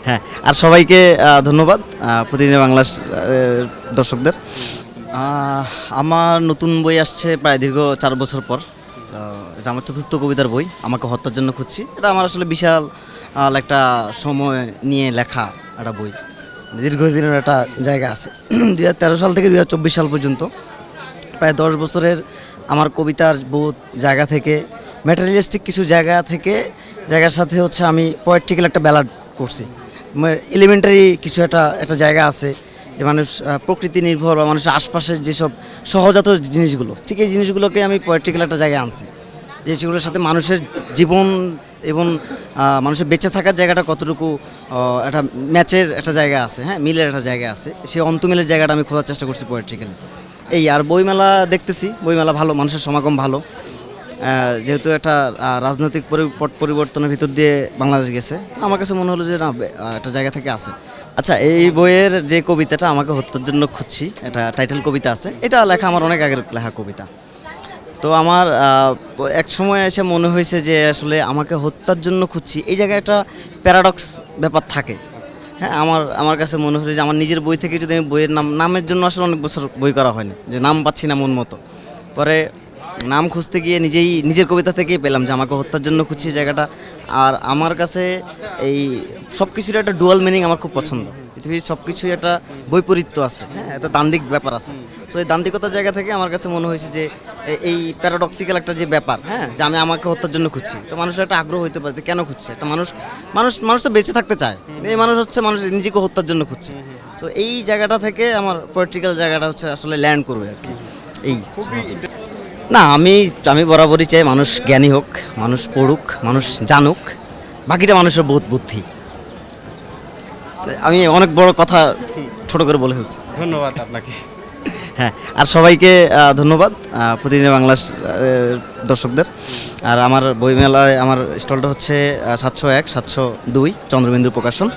হ্যাঁ, আর সবাইকে ধন্যবাদ প্রতিদিন বাংলা দর্শকদের। আমার নতুন বই আসছে প্রায় দীর্ঘ 4 বছর পর। এটা আমার চতুর্থ কবিতার বই, আমাকে হত্যার জন্য খুঁজছি। এটা আমার আসলে বিশাল একটা সময় নিয়ে লেখা একটা বই, দীর্ঘদিনের একটা জায়গা আছে। 2013 সাল থেকে 2024 সাল পর্যন্ত প্রায় 10 বছরের আমার কবিতার বোধ জায়গা থেকে, ম্যাটেরিয়ালিস্টিক কিছু জায়গার সাথে হচ্ছে আমি পোয়েট্রিক্যাল একটা ব্যালাড করছি। এলিমেন্টারি কিছু একটা জায়গা আছে যে মানুষ প্রকৃতি নির্ভর বা মানুষের আশপাশের যেসব সহজাত জিনিসগুলো, ঠিক এই জিনিসগুলোকে আমি পোয়েট্রিক্যাল একটা জায়গায় আনছি, যে সেগুলোর সাথে মানুষের জীবন এবং মানুষের বেঁচে থাকার জায়গাটা কতটুকু একটা ম্যাচের একটা জায়গা আছে, হ্যাঁ, মিলের একটা জায়গা আছে। সেই অন্তমিলের জায়গাটা আমি খোঁজার চেষ্টা করছি পোয়েট্রিক্যালি। এই আর বইমেলা দেখতেছি, বইমেলা ভালো, মানুষের সমাগম ভালো। যেহেতু একটা রাজনৈতিক পট পরিবর্তনের ভিতর দিয়ে বাংলাদেশ গেছে, আমার কাছে মনে হলো যে না, একটা জায়গা থেকে আছে। আচ্ছা, এই বইয়ের যে কবিতাটা আমাকে হত্যার জন্য খুঁজছি, এটা টাইটেল কবিতা আছে, এটা লেখা আমার অনেক আগের লেখা কবিতা। তো আমার এক সময় এসে মনে হয়েছে যে আসলে আমাকে হত্যার জন্য খুঁজছি, এই জায়গায় একটা প্যারাডক্স ব্যাপার থাকে। হ্যাঁ, আমার কাছে মনে হয়েছে যে আমার নিজের বই থেকে যদি আমি বইয়ের নামের জন্য আসলে অনেক বছর বই করা হয়নি, যে নাম পাচ্ছি না মন মতো। পরে নাম খুঁজতে গিয়ে নিজের কবিতা থেকেই পেলাম যে আমাকে হত্যার জন্য খুঁজছি জায়গাটা। আর আমার কাছে এই সব কিছুর একটা ডুয়াল মিনিং আমার খুব পছন্দ। পৃথিবীর সব কিছুই একটা বৈপরীত্য আছে, হ্যাঁ, একটা দান্দিক ব্যাপার আছে। সো এই দান্দিকতার জায়গা থেকে আমার কাছে মনে হয়েছে যে এই প্যারাডক্সিক্যাল একটা যে ব্যাপার, হ্যাঁ, যে আমি আমাকে হত্যার জন্য খুঁজছি, তো মানুষের একটা আগ্রহ হতে পারে যে কেন খুঁজছে একটা মানুষ তো বেঁচে থাকতে চায়, এই মানুষ নিজেকে হত্যার জন্য খুঁজছে। তো এই জায়গাটা থেকে আমার পলিটিক্যাল জায়গাটা হচ্ছে আসলে ল্যান্ড করবে আর কি। এই না, আমি বরাবরই চাই মানুষ জ্ঞানী হোক, মানুষ পড়ুক, মানুষ জানুক, বাকিটা মানুষের বোধ বুদ্ধি। আমি অনেক বড় কথা ছোট করে বলে ফেলছি। ধন্যবাদ আপনাকে। হ্যাঁ, আর সবাইকে ধন্যবাদ প্রতিদিন বাংলা দর্শকদের। আর আমার বইমেলায় আমার স্টলটা হচ্ছে 701 702 চন্দ্রবিন্দু প্রকাশন।